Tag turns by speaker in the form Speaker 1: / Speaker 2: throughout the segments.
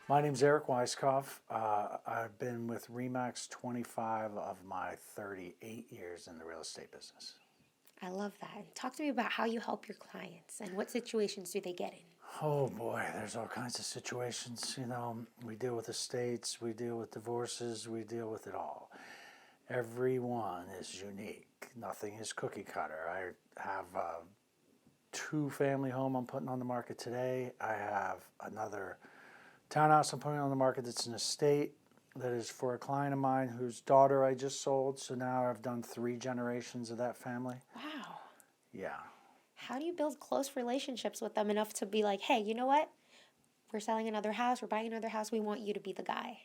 Speaker 1: My name's Erik Weisskopf. I've been with Remax 25 of my 38 years in the real estate business.
Speaker 2: I love that. And talk to me about how you help your clients and what situations do they get in?
Speaker 1: Oh boy, there's all kinds of situations. We deal with estates, we deal with divorces, we deal with it all. Every one is unique. Nothing is cookie cutter. I have a two-family home I'm putting on the market today. I have another townhouse I'm putting on the market that's an estate that is for a client of mine whose daughter I just sold. So now I've done 3 generations of that family.
Speaker 2: Wow.
Speaker 1: Yeah.
Speaker 2: How do you build close relationships with them enough to be like, hey, you know what? We're selling another house, we're buying another house, we want you to be the guy.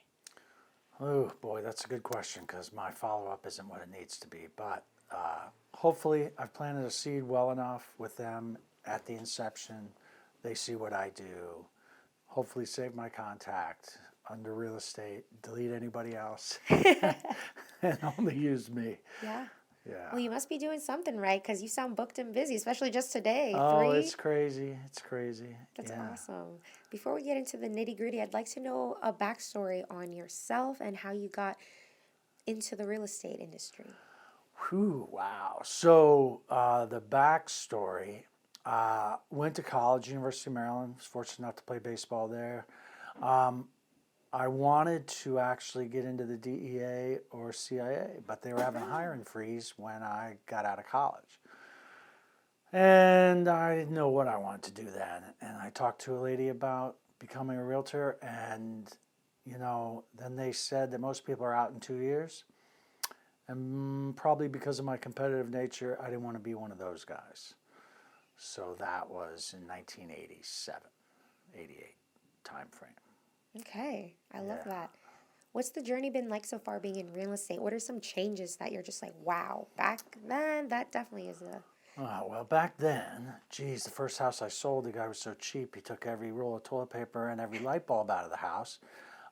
Speaker 1: Oh boy, that's a good question because my follow-up isn't what it needs to be. But hopefully I've planted a seed well enough with them at the inception. They see what I do. Hopefully save my contact under real estate, delete anybody else, and only use me.
Speaker 2: Yeah.
Speaker 1: Yeah.
Speaker 2: Well, you must be doing something right because you sound booked and busy, especially just today.
Speaker 1: Oh, it's
Speaker 2: 3?
Speaker 1: crazy. It's crazy.
Speaker 2: That's
Speaker 1: Yeah.
Speaker 2: awesome. Before we get into the nitty gritty, I'd like to know a backstory on yourself and how you got into the real estate industry.
Speaker 1: Whew, wow. So the backstory, went to college, University of Maryland. Was fortunate enough to play baseball there. I wanted to actually get into the DEA or CIA, but they were having a hiring freeze when I got out of college. And I didn't know what I wanted to do then. And I talked to a lady about becoming a realtor, and then they said that most people are out in 2 years. And probably because of my competitive nature, I didn't want to be one of those guys. So that was in 1987, 88 time frame.
Speaker 2: Okay, I love
Speaker 1: Yeah.
Speaker 2: that. What's the journey been like so far being in real estate? What are some changes that you're just like, wow, back then, that definitely is a.
Speaker 1: Well, back then, geez, the first house I sold, the guy was so cheap, he took every roll of toilet paper and every light bulb out of the house.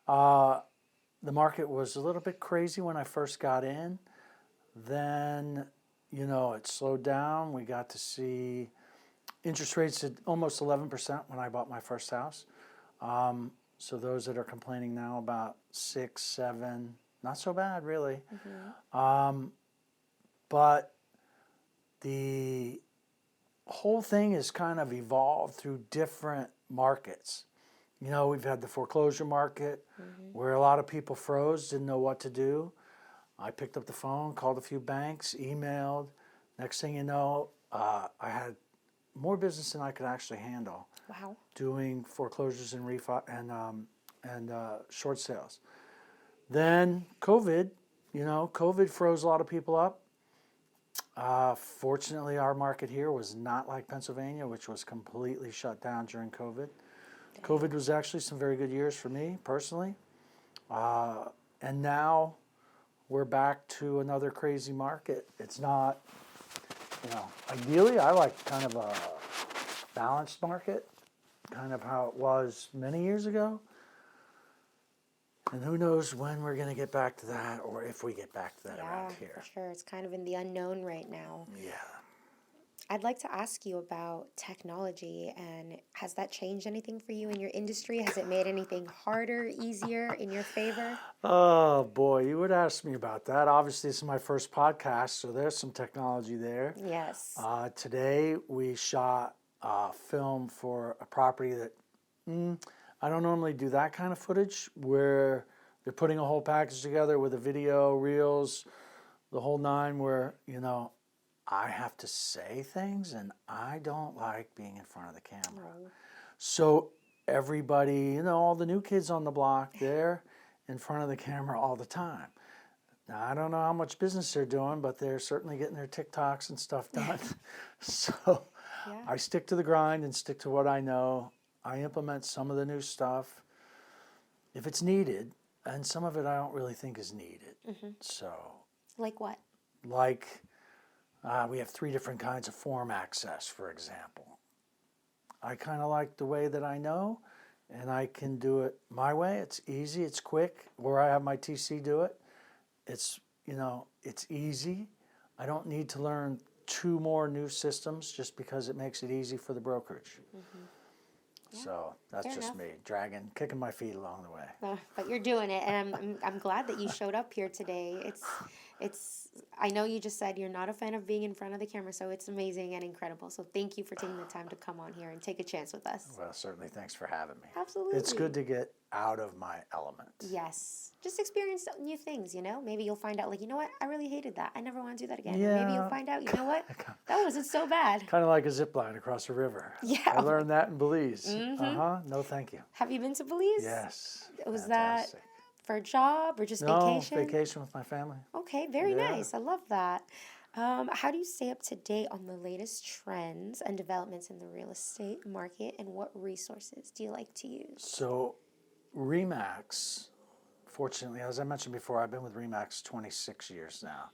Speaker 1: The market was a little bit crazy when I first got in. Then, it slowed down. We got to see interest rates at almost 11% when I bought my first house. So those that are complaining now about 6, 7, not so bad really. But the whole thing has kind of evolved through different markets. We've had the foreclosure market where a lot of people froze, didn't know what to do. I picked up the phone, called a few banks, emailed. Next thing you know, I had more business than I could actually handle
Speaker 2: Wow.
Speaker 1: doing foreclosures and refi and short sales. Then COVID froze a lot of people up. Fortunately, our market here was not like Pennsylvania, which was completely shut down during COVID. COVID was actually some very good years for me personally. And now we're back to another crazy market. It's not, ideally I like kind of a balanced market, kind of how it was many years ago. And who knows when we're going to get back to that, or if we get back to that around
Speaker 2: Yeah,
Speaker 1: here.
Speaker 2: for sure. It's kind of in the unknown right now.
Speaker 1: Yeah.
Speaker 2: I'd like to ask you about technology and has that changed anything for you in your industry? Has it made anything harder, easier in your favor?
Speaker 1: Oh boy, you would ask me about that. Obviously, this is my first podcast, so there's some technology there.
Speaker 2: Yes.
Speaker 1: Today we shot film for a property that I don't normally do that kind of footage where they're putting a whole package together with a video, reels, the whole nine where, I have to say things and I don't like being in front of the camera.
Speaker 2: Oh.
Speaker 1: So everybody, all the new kids on the block, they're in front of the camera all the time. Now, I don't know how much business they're doing, but they're certainly getting their TikToks and stuff done. So
Speaker 2: Yeah.
Speaker 1: I stick to the grind and stick to what I know. I implement some of the new stuff if it's needed, and some of it I don't really think is needed. So,
Speaker 2: Like what?
Speaker 1: like, we have 3 different kinds of form access, for example. I kind of like the way that I know, and I can do it my way. It's easy, it's quick, or I have my TC do it. It's, it's easy. I don't need to learn 2 more new systems just because it makes it easy for the brokerage.
Speaker 2: Yeah,
Speaker 1: So that's
Speaker 2: fair
Speaker 1: just
Speaker 2: enough.
Speaker 1: me, kicking my feet along the way.
Speaker 2: But you're doing it, and I'm glad that you showed up here today. It's I know you just said you're not a fan of being in front of the camera, so it's amazing and incredible. So thank you for taking the time to come on here and take a chance with us.
Speaker 1: Well, certainly, thanks for having me. It's
Speaker 2: Absolutely.
Speaker 1: good to get out of my element.
Speaker 2: Yes. Just experience new things, you know? Maybe you'll find out, like, you know what? I really hated that. I never want to do that again. Or maybe you'll
Speaker 1: Yeah,
Speaker 2: find out, you know what? That wasn't so bad.
Speaker 1: kind of like a zip line across a river. I
Speaker 2: Yeah.
Speaker 1: learned that in Belize.
Speaker 2: Mm-hmm.
Speaker 1: No, thank you.
Speaker 2: Have you been to Belize?
Speaker 1: Yes,
Speaker 2: Was that
Speaker 1: fantastic.
Speaker 2: for a job or just
Speaker 1: No,
Speaker 2: vacation?
Speaker 1: vacation with my family.
Speaker 2: Okay, very
Speaker 1: Yeah.
Speaker 2: nice. I love that. How do you stay up to date on the latest trends and developments in the real estate market, and what resources do you like to use?
Speaker 1: So, Remax, fortunately, as I mentioned before, I've been with Remax 26 years now.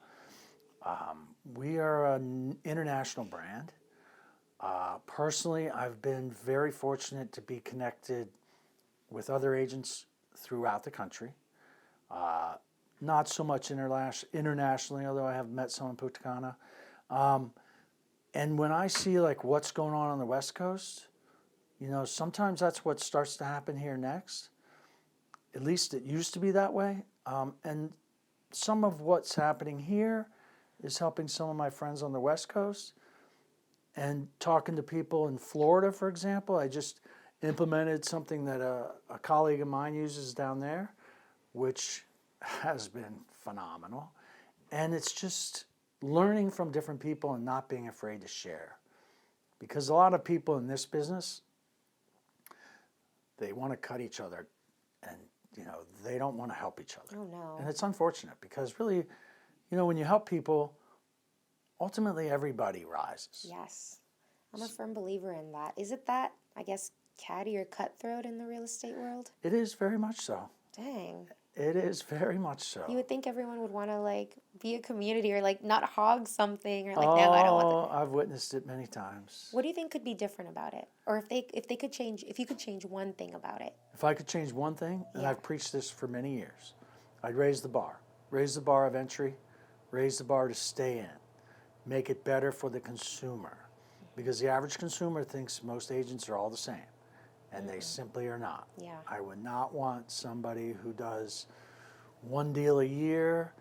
Speaker 1: We are an international brand. Personally, I've been very fortunate to be connected with other agents throughout the country. Not so much internationally, although I have met some in Punta Cana. And when I see like what's going on the West Coast, sometimes that's what starts to happen here next. At least it used to be that way. And some of what's happening here is helping some of my friends on the West Coast. And talking to people in Florida, for example, I just implemented something that a colleague of mine uses down there, which has been phenomenal. And it's just learning from different people and not being afraid to share. Because a lot of people in this business, they want to cut each other and, they don't want to help each other.
Speaker 2: Oh, no.
Speaker 1: And it's unfortunate because really, when you help people, ultimately everybody rises.
Speaker 2: Yes. I'm a firm believer in that. Is it that, I guess, catty or cutthroat in the real estate world?
Speaker 1: It is very much so.
Speaker 2: Dang.
Speaker 1: It is very much so.
Speaker 2: You would think everyone would want to, like, be a community or, like, not hog something or, like, no, I don't want that.
Speaker 1: I've witnessed it many times.
Speaker 2: What do you think could be different about it? Or if you could change one thing about it?
Speaker 1: If I could change one thing, and
Speaker 2: Yeah.
Speaker 1: I've preached this for many years, I'd raise the bar. Raise the bar of entry, raise the bar to stay in. Make it better for the consumer. Because the average consumer thinks most agents are all the same, and they simply are not.
Speaker 2: Yeah.
Speaker 1: I would not want somebody who does one deal a year.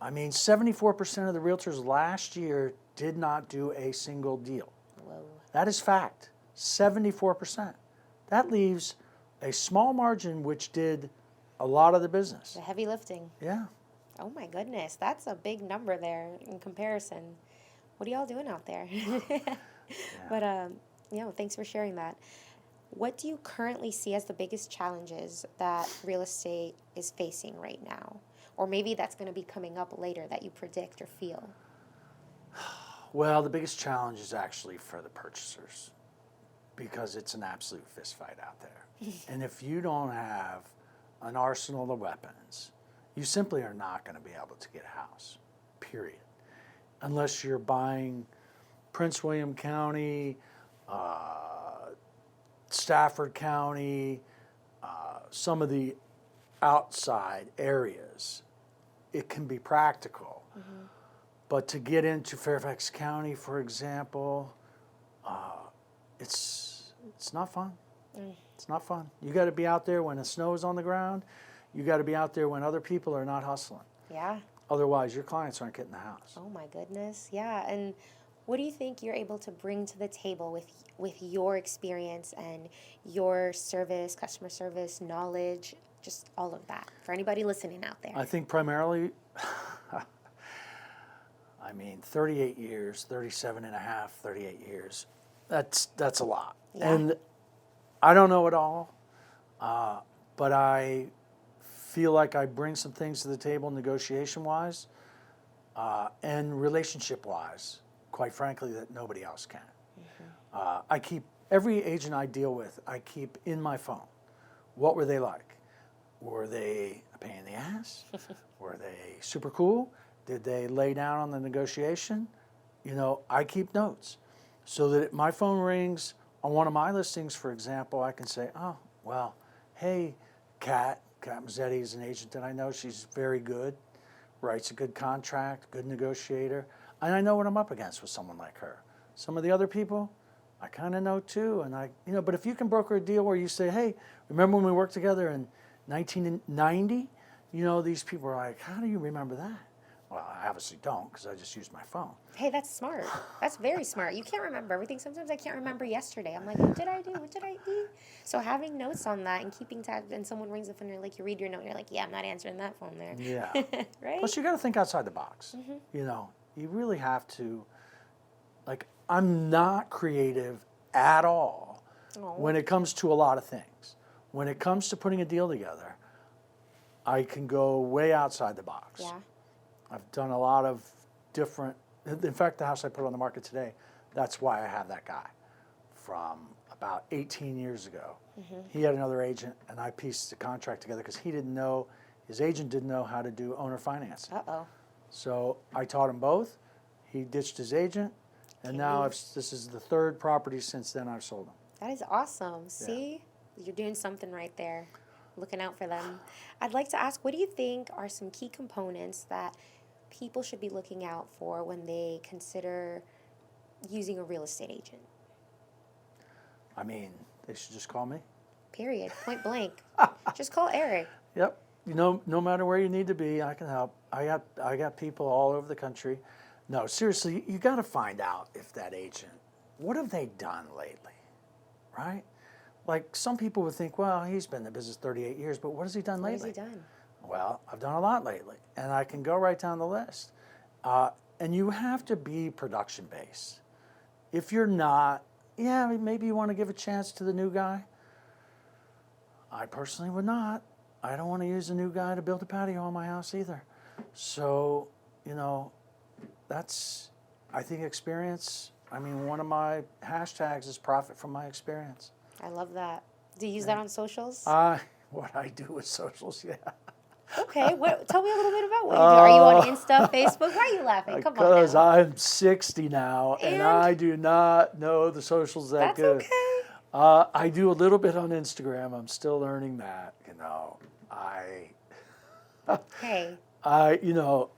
Speaker 1: I mean, 74% of the realtors last year did not do a single deal.
Speaker 2: Whoa.
Speaker 1: That is fact. 74%. That leaves a small margin which did a lot of the business.
Speaker 2: The heavy lifting.
Speaker 1: Yeah.
Speaker 2: Oh my goodness, that's a big number there in comparison. What are y'all doing out there? But thanks for sharing that. What do you currently see as the biggest challenges that real estate is facing right now? Or maybe that's going to be coming up later that you predict or feel?
Speaker 1: Well, the biggest challenge is actually for the purchasers because it's an absolute fist fight out there. And if you don't have an arsenal of weapons, you simply are not going to be able to get a house, period. Unless you're buying Prince William County, Stafford County, some of the outside areas, it can be practical.
Speaker 2: Mm-hmm.
Speaker 1: But to get into Fairfax County, for example, it's not fun. It's not fun. You got to be out there when the snow is on the ground. You got to be out there when other people are not hustling.
Speaker 2: Yeah.
Speaker 1: Otherwise, your clients aren't getting the house.
Speaker 2: Oh my goodness. Yeah. And what do you think you're able to bring to the table with your experience and your service, customer service, knowledge, just all of that for anybody listening out there?
Speaker 1: I think primarily, 38 years, 37 and a half, 38 years, that's a lot.
Speaker 2: Yeah.
Speaker 1: And I don't know it all, but I feel like I bring some things to the table negotiation-wise and relationship-wise, quite frankly, that nobody else can. Mm-hmm. I keep, every agent I deal with, I keep in my phone. What were they like? Were they a pain in the ass? Were they super cool? Did they lay down on the negotiation? I keep notes so that if my phone rings on one of my listings, for example, I can say, oh, well, hey, Kat Mazzetti is an agent that I know. She's very good, writes a good contract, good negotiator, and I know what I'm up against with someone like her. Some of the other people, I kind of know too. And but if you can broker a deal where you say, hey, remember when we worked together in 1990? These people are like, how do you remember that? Well, I obviously don't because I just use my phone.
Speaker 2: Hey, that's smart. That's very smart. You can't remember everything. Sometimes I can't remember yesterday. I'm like, what did I do? What did I eat? So having notes on that and keeping tabs, and someone rings the phone, you're like, you read your note, and you're like, yeah, I'm not answering that phone there.
Speaker 1: Yeah.
Speaker 2: Right?
Speaker 1: Plus, you got to think outside the box. You really have to. Like, I'm not creative at all when it comes to a lot of things. When it comes to putting a deal together, I can go way outside the box.
Speaker 2: Yeah.
Speaker 1: I've done a lot of different. In fact, the house I put on the market today, that's why I have that guy from about 18 years ago. He had another agent, and I pieced the contract together because his agent didn't know how to do owner financing.
Speaker 2: Uh-oh.
Speaker 1: So I taught him both. He ditched his agent, and now this is the third property since then I've sold him.
Speaker 2: That is awesome. See? You're doing something right there. Looking out for them. I'd like to ask, what do you think are some key components that people should be looking out for when they consider using a real estate agent?
Speaker 1: I mean, they should just call me.
Speaker 2: Period. Point blank. Just call Erik.
Speaker 1: Yep. No matter where you need to be, I can help. I got people all over the country. No, seriously, you got to find out if that agent, what have they done lately, right? Like some people would think, well, he's been in the business 38 years, but what has he done lately?
Speaker 2: What has he done?
Speaker 1: Well, I've done a lot lately, and I can go right down the list. And you have to be production-based. If you're not, maybe you want to give a chance to the new guy. I personally would not. I don't want to use a new guy to build a patio on my house either. So, that's, I think, experience. I mean, one of my hashtags is profit from my experience.
Speaker 2: I love that. Do you use that on socials?
Speaker 1: What I do with socials, yeah.
Speaker 2: Okay. Tell me a little bit about what you do. Are you on Insta, Facebook? Why are you laughing? Come on
Speaker 1: Because
Speaker 2: now.
Speaker 1: I'm 60 now, and I do not know the socials that
Speaker 2: That's
Speaker 1: good.
Speaker 2: okay.
Speaker 1: I do a little bit on Instagram. I'm still learning that.
Speaker 2: Hey.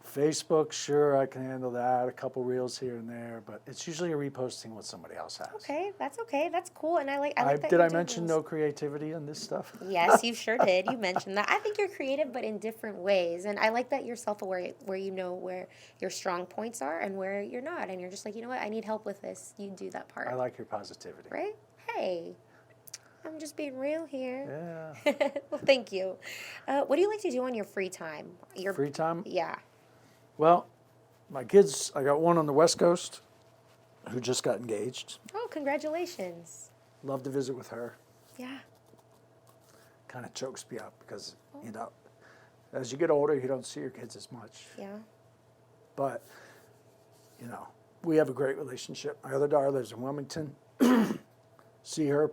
Speaker 1: Facebook, sure, I can handle that. A couple reels here and there, but it's usually a reposting what somebody else has.
Speaker 2: Okay. That's cool. And I like that.
Speaker 1: Did I mention no creativity in this stuff?
Speaker 2: Yes, you sure did. You mentioned that. I think you're creative, but in different ways. And I like that you're self-aware, where you know where your strong points are and where you're not. And you're just like, you know what? I need help with this. You do that part.
Speaker 1: I like your positivity.
Speaker 2: Right? Hey, I'm just being real here.
Speaker 1: Yeah.
Speaker 2: Well, thank you. What do you like to do on your free time?
Speaker 1: Free time?
Speaker 2: Yeah.
Speaker 1: Well, my kids, I got one on the West Coast who just got engaged.
Speaker 2: Oh, congratulations.
Speaker 1: Love to visit with her.
Speaker 2: Yeah.
Speaker 1: Kind of chokes me up because, as you get older, you don't see your kids as much.
Speaker 2: Yeah.
Speaker 1: But, we have a great relationship. My other daughter lives in Wilmington. See her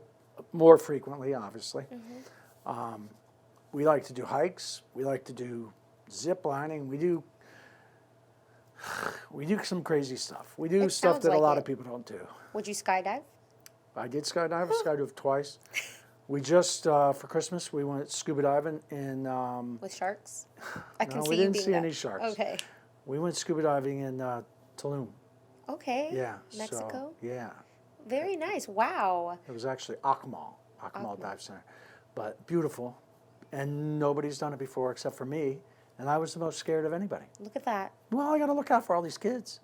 Speaker 1: more frequently, obviously. We like to do hikes. We like to do zip lining. We do some crazy stuff. We do stuff that a lot of people don't do.
Speaker 2: Would you skydive?
Speaker 1: I did skydive. Skydove twice. We just for Christmas we went scuba diving in.
Speaker 2: With sharks? I can
Speaker 1: No,
Speaker 2: see
Speaker 1: we
Speaker 2: you
Speaker 1: didn't
Speaker 2: being
Speaker 1: see
Speaker 2: that.
Speaker 1: any sharks.
Speaker 2: Okay.
Speaker 1: We went scuba diving in Tulum.
Speaker 2: Okay.
Speaker 1: Yeah.
Speaker 2: Mexico?
Speaker 1: So, yeah.
Speaker 2: Very nice. Wow.
Speaker 1: It was actually Akumal Dive Center, but beautiful, and nobody's done it before except for me, and I was the most scared of anybody.
Speaker 2: Look at that.
Speaker 1: Well, I got to look out for all these kids.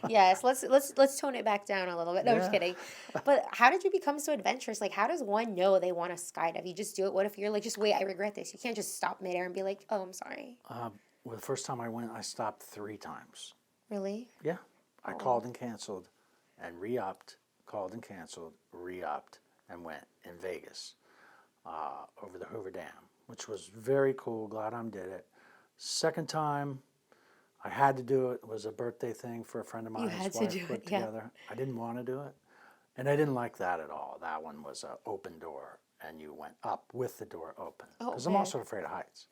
Speaker 2: Yes, let's tone it back down a little bit. No, I'm just kidding. But how did you become so adventurous? Like, how does one know they want to skydive? You just do it. What if you're like, just wait, I regret this? You can't just stop midair and be like, oh, I'm sorry.
Speaker 1: Well, the first time I went, I stopped 3 times.
Speaker 2: Really?
Speaker 1: Yeah. I called and canceled and re-upped, called and canceled, re-upped, and went in Vegas over the Hoover Dam, which was very cool. Glad I did it. Second time, I had to do it. It was a birthday thing for a friend of mine.
Speaker 2: You had
Speaker 1: his
Speaker 2: to
Speaker 1: wife
Speaker 2: do
Speaker 1: put
Speaker 2: it, yeah.
Speaker 1: together. I didn't want to do it, and I didn't like that at all. That one was an open door, and you went up with the door open. Because I'm also afraid of heights.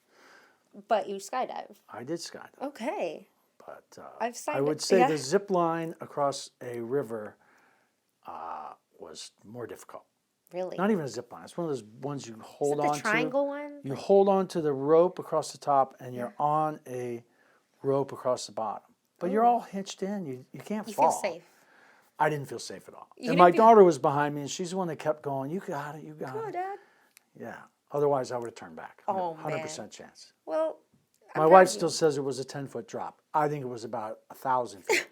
Speaker 2: But you skydive.
Speaker 1: I did skydive.
Speaker 2: Okay.
Speaker 1: But
Speaker 2: I've
Speaker 1: I would say the zip line across a river was more difficult.
Speaker 2: Really?
Speaker 1: Not even a zip line. It's one of those ones you hold on to.
Speaker 2: The triangle one?
Speaker 1: You hold on to the rope across the top, and you're on a rope across the bottom. But you're all hitched in. You can't fall.
Speaker 2: You feel safe.
Speaker 1: I didn't feel safe at all.
Speaker 2: You
Speaker 1: And my
Speaker 2: didn't feel-
Speaker 1: daughter was behind me, and she's the one that kept going, you got it, you got
Speaker 2: Come on,
Speaker 1: it.
Speaker 2: Dad.
Speaker 1: Yeah. Otherwise, I would have turned back.
Speaker 2: Oh,
Speaker 1: 100%
Speaker 2: man.
Speaker 1: chance.
Speaker 2: Well, I'm
Speaker 1: My
Speaker 2: proud
Speaker 1: wife
Speaker 2: of you.
Speaker 1: still says it was a 10-foot drop. I think it was about 1,000 feet.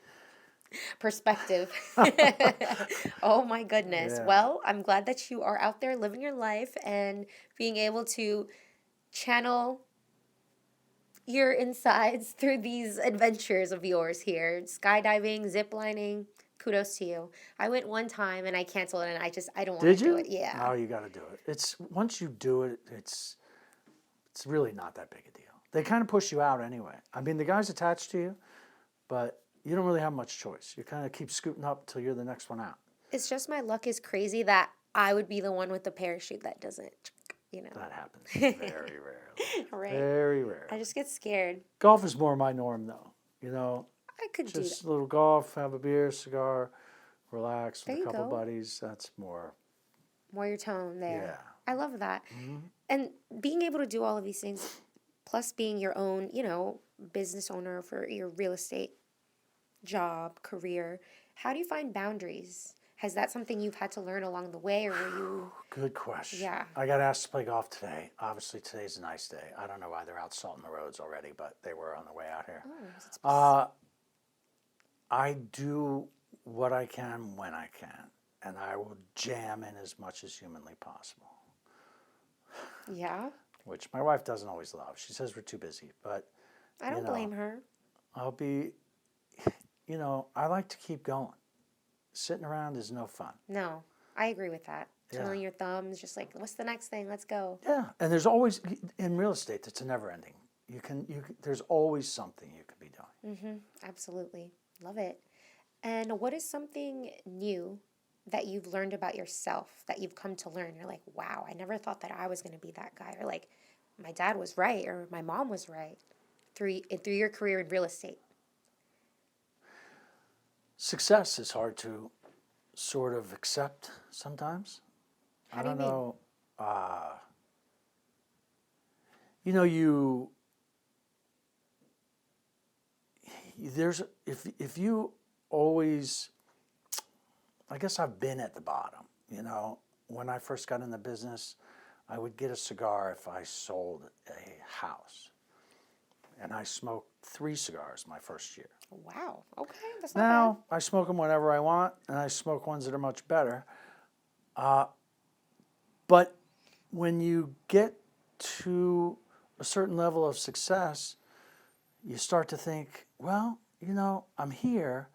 Speaker 2: Perspective. Oh my goodness.
Speaker 1: Yeah.
Speaker 2: Well, I'm glad that you are out there living your life and being able to channel your insides through these adventures of yours here. Skydiving, zip lining. Kudos to you. I went one time and I canceled and I don't want
Speaker 1: Did
Speaker 2: to do
Speaker 1: you?
Speaker 2: it. Yeah.
Speaker 1: Oh, you got to do it. It's once you do it, it's really not that big a deal. They kind of push you out anyway. I mean, the guy's attached to you, but you don't really have much choice. You kind of keep scooting up till you're the next one out.
Speaker 2: It's just my luck is crazy that I would be the one with the parachute that doesn't,
Speaker 1: That happens very rarely.
Speaker 2: Right.
Speaker 1: Very rarely.
Speaker 2: I just get scared.
Speaker 1: Golf is more my norm, though. You know,
Speaker 2: I could do
Speaker 1: just
Speaker 2: that.
Speaker 1: a little golf, have a beer, cigar, relax
Speaker 2: There
Speaker 1: with a
Speaker 2: you
Speaker 1: couple
Speaker 2: go.
Speaker 1: buddies. That's more.
Speaker 2: More your tone there.
Speaker 1: Yeah.
Speaker 2: I love that. And being able to do all of these things, plus being your own, business owner for your real estate job, career, how do you find boundaries? Has that something you've had to learn along the way, or were you?
Speaker 1: Good question.
Speaker 2: Yeah.
Speaker 1: I got asked to play golf today. Obviously, today's a nice day. I don't know why they're out salting the roads already, but they were on the way out here. I do what I can when I can, and I will jam in as much as humanly possible,
Speaker 2: Yeah.
Speaker 1: which my wife doesn't always love. She says we're too busy, but
Speaker 2: I don't blame her.
Speaker 1: I'll be, I like to keep going. Sitting around is no fun.
Speaker 2: No, I agree with that.
Speaker 1: Yeah.
Speaker 2: Twiddling your thumbs, just like, what's the next thing? Let's go.
Speaker 1: Yeah, and there's always, in real estate, it's a never ending. There's always something you could be doing.
Speaker 2: Absolutely. Love it. And what is something new that you've learned about yourself that you've come to learn? You're like, wow, I never thought that I was going to be that guy. Or like, my dad was right, or my mom was right through your career in real estate.
Speaker 1: Success is hard to sort of accept sometimes.
Speaker 2: How do you
Speaker 1: I don't
Speaker 2: mean?
Speaker 1: know. There's if you always, I guess I've been at the bottom. When I first got in the business, I would get a cigar if I sold a house, and I smoked 3 cigars my first year.
Speaker 2: Wow. Okay. That's not
Speaker 1: Now I smoke them whenever I want, and I smoke ones that are much better. But when you get to a certain level of success, you start to think, well, I'm here,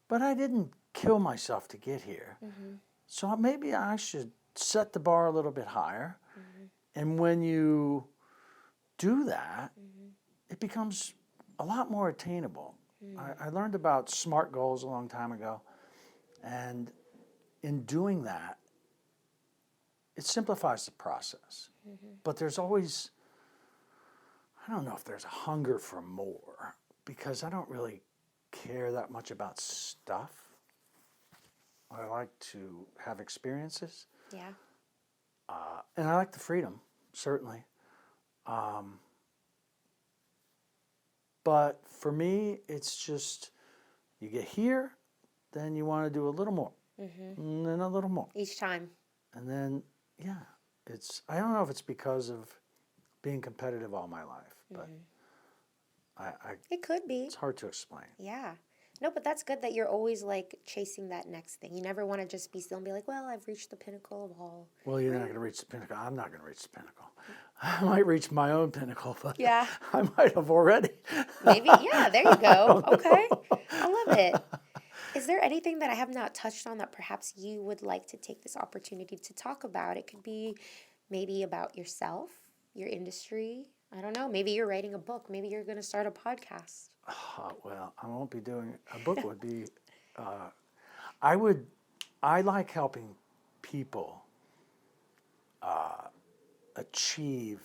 Speaker 1: but I didn't kill myself to get here. So maybe I should set the bar a little bit higher. And when you do that, it becomes a lot more attainable. I learned about SMART goals a long time ago. And in doing that, it simplifies the process. But there's always, I don't know if there's a hunger for more, because I don't really care that much about stuff. I like to have experiences.
Speaker 2: Yeah.
Speaker 1: And I like the freedom, certainly. But for me, it's just, you get here, then you want to do a little more, and then a little more.
Speaker 2: Each time.
Speaker 1: And then, I don't know if it's because of being competitive all my life, but
Speaker 2: It could be.
Speaker 1: it's hard to explain.
Speaker 2: Yeah. No, but that's good that you're always like chasing that next thing. You never want to just be still and be like, well, I've reached the pinnacle of all.
Speaker 1: Well, you're not going to reach the pinnacle. I'm not going to reach the pinnacle. I might reach my own pinnacle, but
Speaker 2: Yeah.
Speaker 1: I might have already.
Speaker 2: Maybe. Yeah, there you go. Okay. I love it. Is there anything that I have not touched on that perhaps you would like to take this opportunity to talk about? It could be maybe about yourself, your industry. I don't know. Maybe you're writing a book. Maybe you're going to start a podcast.
Speaker 1: Well, I won't be doing a book. Would be, I like helping people achieve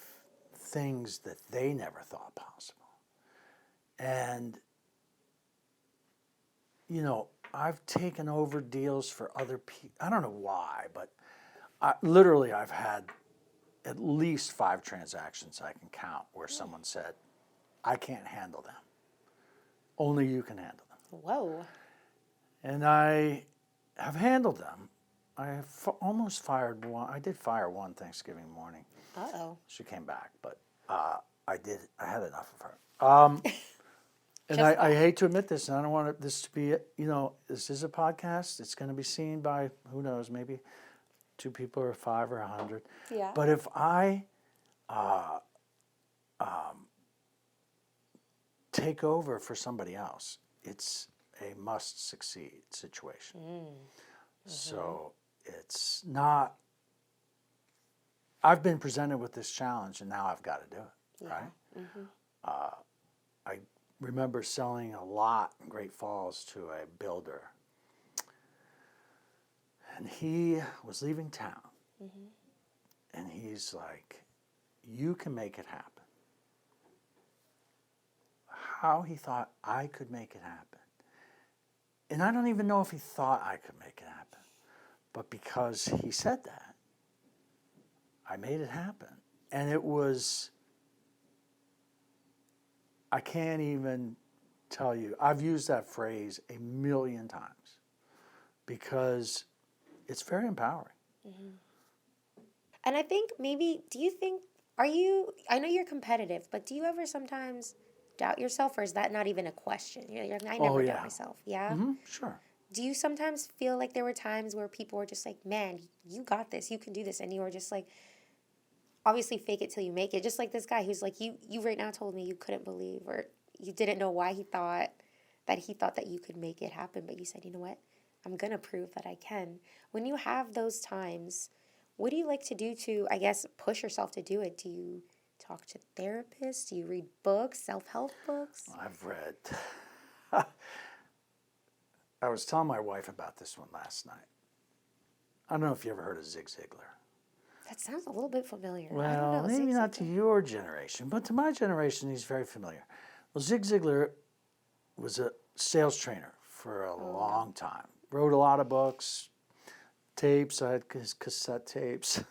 Speaker 1: things that they never thought possible. And I've taken over deals for other people. I don't know why, but I've had at least 5 transactions I can count where someone said, I can't handle them. Only you can handle them.
Speaker 2: Whoa.
Speaker 1: And I have handled them. Almost fired one. I did fire one Thanksgiving morning.
Speaker 2: Uh-oh.
Speaker 1: She came back, but I had enough of her. And I hate to admit this, and I don't want this to be, this is a podcast. It's going to be seen by, who knows, maybe 2 people or 5 or 100.
Speaker 2: Yeah.
Speaker 1: But if I take over for somebody else, it's a must succeed situation. So it's not, I've been presented with this challenge and now I've got to do it, right? I remember selling a lot in Great Falls to a builder. And he was leaving town. And he's like, you can make it happen. How he thought I could make it happen. And I don't even know if he thought I could make it happen. But because he said that, I made it happen. And it was, I can't even tell you, I've used that phrase a million times because it's very empowering.
Speaker 2: And I think maybe, I know you're competitive, but do you ever sometimes doubt yourself, or is that not even a question? You're like, I never doubt myself. Yeah?
Speaker 1: Sure.
Speaker 2: Do you sometimes feel like there were times where people were just like, man, you got this, you can do this, and you were just like, obviously fake it till you make it, just like this guy who's like, you right now told me you couldn't believe, or you didn't know why he thought that you could make it happen, but you said, you know what, I'm going to prove that I can. When you have those times, what do you like to do to, I guess, push yourself to do it? Do you talk to therapists? Do you read books, self-help books?
Speaker 1: I've read. I was telling my wife about this one last night. I don't know if you ever heard of Zig Ziglar.
Speaker 2: That sounds a little bit familiar. I
Speaker 1: Well,
Speaker 2: don't know.
Speaker 1: maybe not to your generation, but to my generation, he's very familiar. Well, Zig Ziglar was a sales trainer for a long time. Wrote a lot of books, tapes. I had his cassette tapes.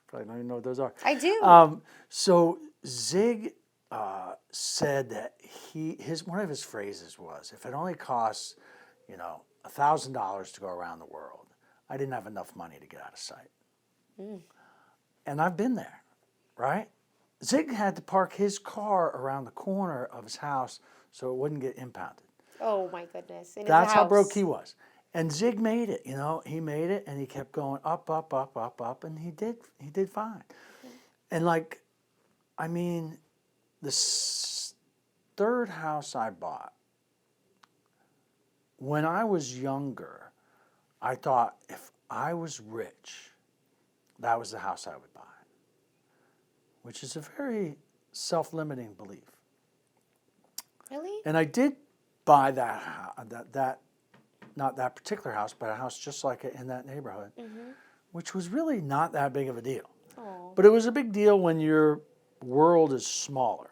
Speaker 1: Probably don't even know what those are.
Speaker 2: I do.
Speaker 1: So Zig said that one of his phrases was, if it only costs, $1,000 to go around the world, I didn't have enough money to get out of sight. And I've been there, right? Zig had to park his car around the corner of his house so it wouldn't get impounded.
Speaker 2: Oh my goodness.
Speaker 1: That's how broke he was. And Zig made it, he made it and he kept going up, up, up, up, up, and he did fine. And the third house I bought, when I was younger, I thought if I was rich, that was the house I would buy, which is a very self-limiting belief.
Speaker 2: Really?
Speaker 1: And I did buy that not that particular house, but a house just like it in that neighborhood, which was really not that big of a deal.
Speaker 2: Oh.
Speaker 1: But it was a big deal when your world is smaller.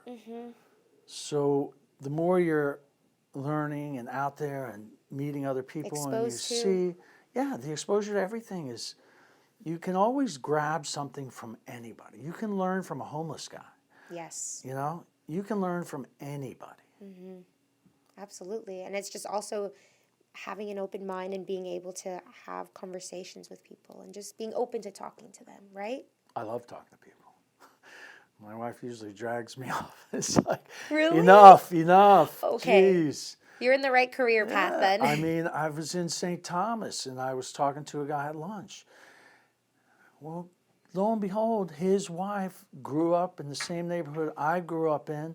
Speaker 1: So the more you're learning and out there and meeting other people
Speaker 2: Exposed
Speaker 1: and you see, the exposure to everything is, you can always grab something from anybody. You can learn from a homeless guy.
Speaker 2: Yes.
Speaker 1: You can learn from anybody.
Speaker 2: Absolutely. And it's just also having an open mind and being able to have conversations with people and just being open to talking to them, right?
Speaker 1: I love talking to people. My wife usually drags me off. It's like,
Speaker 2: Really?
Speaker 1: enough.
Speaker 2: Okay.
Speaker 1: Jeez.
Speaker 2: You're in the right career path then.
Speaker 1: I was in St. Thomas and I was talking to a guy at lunch. Well, lo and behold, his wife grew up in the same neighborhood I grew up in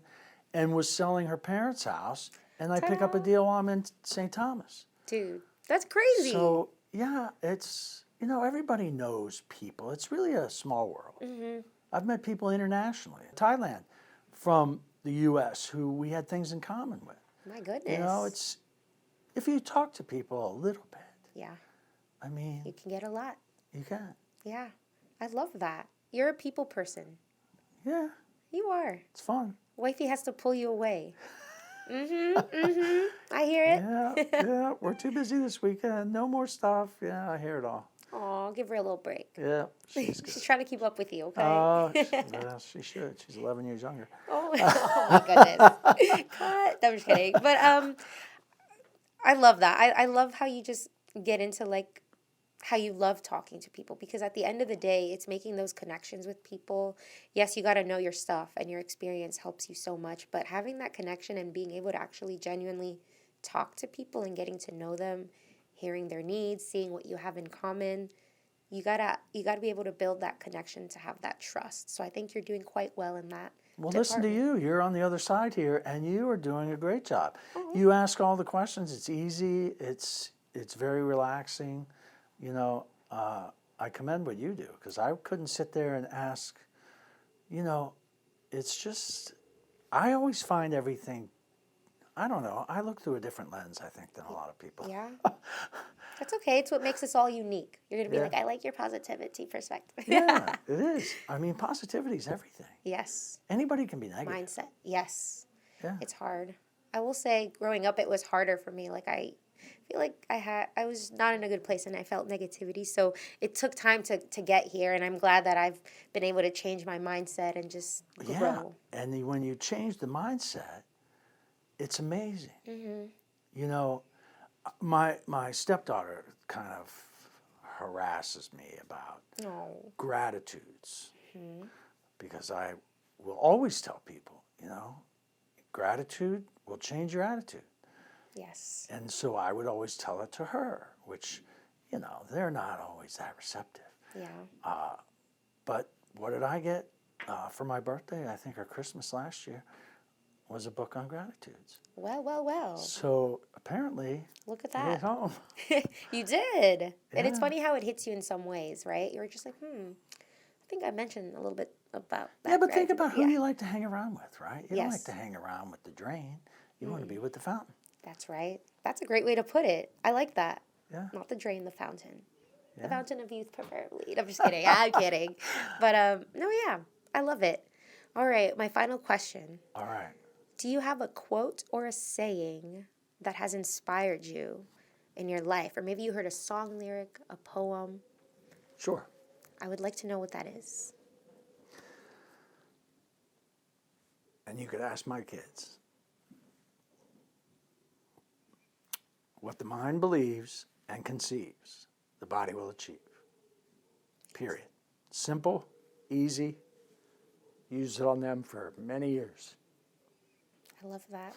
Speaker 1: and was selling her parents' house, and I pick up a deal while I'm in St. Thomas.
Speaker 2: Dude, that's crazy.
Speaker 1: So, it's, everybody knows people. It's really a small world. I've met people internationally, Thailand, from the U.S., who we had things in common with.
Speaker 2: My goodness.
Speaker 1: It's, if you talk to people a little bit.
Speaker 2: Yeah.
Speaker 1: You
Speaker 2: can get a lot.
Speaker 1: You can.
Speaker 2: Yeah. I love that. You're a people person.
Speaker 1: Yeah.
Speaker 2: You are.
Speaker 1: It's fun.
Speaker 2: Wifey has to pull you away. I hear it.
Speaker 1: Yeah. We're too busy this weekend. No more stuff. Yeah, I hear it all.
Speaker 2: Aw, give her a little break.
Speaker 1: Yeah. She's
Speaker 2: trying to keep up with you, okay?
Speaker 1: Yeah, she should. She's 11 years younger.
Speaker 2: Oh my goodness. Cut. No, I'm just kidding. But I love that. I love how you just get into like how you love talking to people, because at the end of the day, it's making those connections with people. Yes, you got to know your stuff, and your experience helps you so much, but having that connection and being able to actually genuinely talk to people and getting to know them, hearing their needs, seeing what you have in common, you got to be able to build that connection to have that trust. So I think you're doing quite well in that
Speaker 1: Well, listen to
Speaker 2: department.
Speaker 1: you. You're on the other side here, and you are doing a great job.
Speaker 2: Oh,
Speaker 1: You ask all the questions. It's easy. It's very relaxing. You know, I commend what you do, because I couldn't sit there and ask. You know, it's just I always find everything. I don't know. I look through a different lens, I think, than a lot of people.
Speaker 2: yeah. That's okay. It's what makes us all unique. You're going to be
Speaker 1: Yeah.
Speaker 2: like, I like your positivity perspective.
Speaker 1: Yeah, it is. I mean, positivity is everything.
Speaker 2: Yes.
Speaker 1: Anybody can be negative.
Speaker 2: Mindset. Yes.
Speaker 1: Yeah.
Speaker 2: It's hard. I will say growing up it was harder for me. Like I feel like I was not in a good place and I felt negativity. So it took time to get here, and I'm glad that I've been able to change my mindset and just
Speaker 1: Yeah,
Speaker 2: grow.
Speaker 1: and when you change the mindset, it's amazing.
Speaker 2: Mhm.
Speaker 1: You know, my stepdaughter kind of harasses me about
Speaker 2: Oh.
Speaker 1: gratitudes,
Speaker 2: Mhm.
Speaker 1: because I will always tell people, gratitude will change your attitude.
Speaker 2: Yes.
Speaker 1: And so I would always tell it to her, which, they're not always that receptive.
Speaker 2: Yeah.
Speaker 1: But what did I get for my birthday? I think, or Christmas last year, was a book on gratitudes.
Speaker 2: Well, well, well.
Speaker 1: So apparently,
Speaker 2: Look at
Speaker 1: it hit
Speaker 2: that.
Speaker 1: home.
Speaker 2: You did. And it's
Speaker 1: Yeah.
Speaker 2: funny how it hits you in some ways, right? You're just like, I think I mentioned a little bit about that.
Speaker 1: Yeah, but think
Speaker 2: gratitude.
Speaker 1: about who
Speaker 2: Yeah.
Speaker 1: you like to hang around with, right? You don't like
Speaker 2: Yes.
Speaker 1: to hang around with the drain. You want to be with the fountain.
Speaker 2: That's right. That's a great way to put it. I like that.
Speaker 1: Yeah.
Speaker 2: Not the drain, the fountain. The
Speaker 1: Yeah.
Speaker 2: fountain of youth, preferably. I'm just kidding. I'm kidding. But no, yeah, I love it. All right, my final question.
Speaker 1: All right.
Speaker 2: Do you have a quote or a saying that has inspired you in your life? Or maybe you heard a song lyric, a poem.
Speaker 1: Sure.
Speaker 2: I would like to know what that is.
Speaker 1: And you could ask my kids. What the mind believes and conceives, the body will achieve. Period. Simple, easy. Used it on them for many years.
Speaker 2: I love that.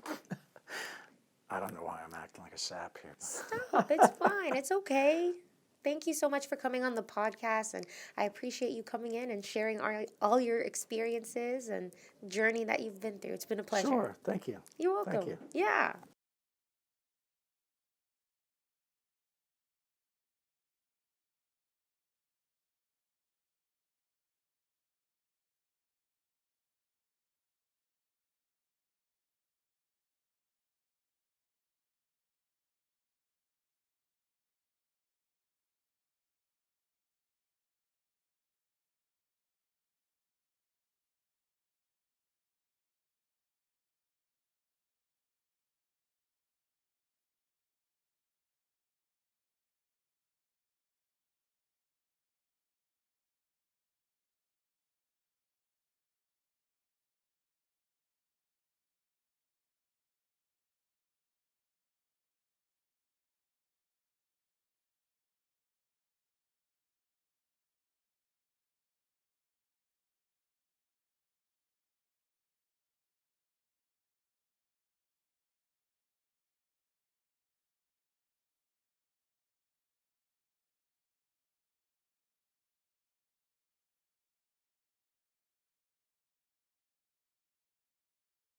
Speaker 1: I don't know why I'm acting like a sap here.
Speaker 2: Stop. It's fine. It's okay. Thank you so much for coming on the podcast, and I appreciate you coming in and sharing all your experiences and journey that you've been through. It's been a pleasure.
Speaker 1: Sure. Thank you.
Speaker 2: You're welcome.
Speaker 1: Thank you.
Speaker 2: Yeah.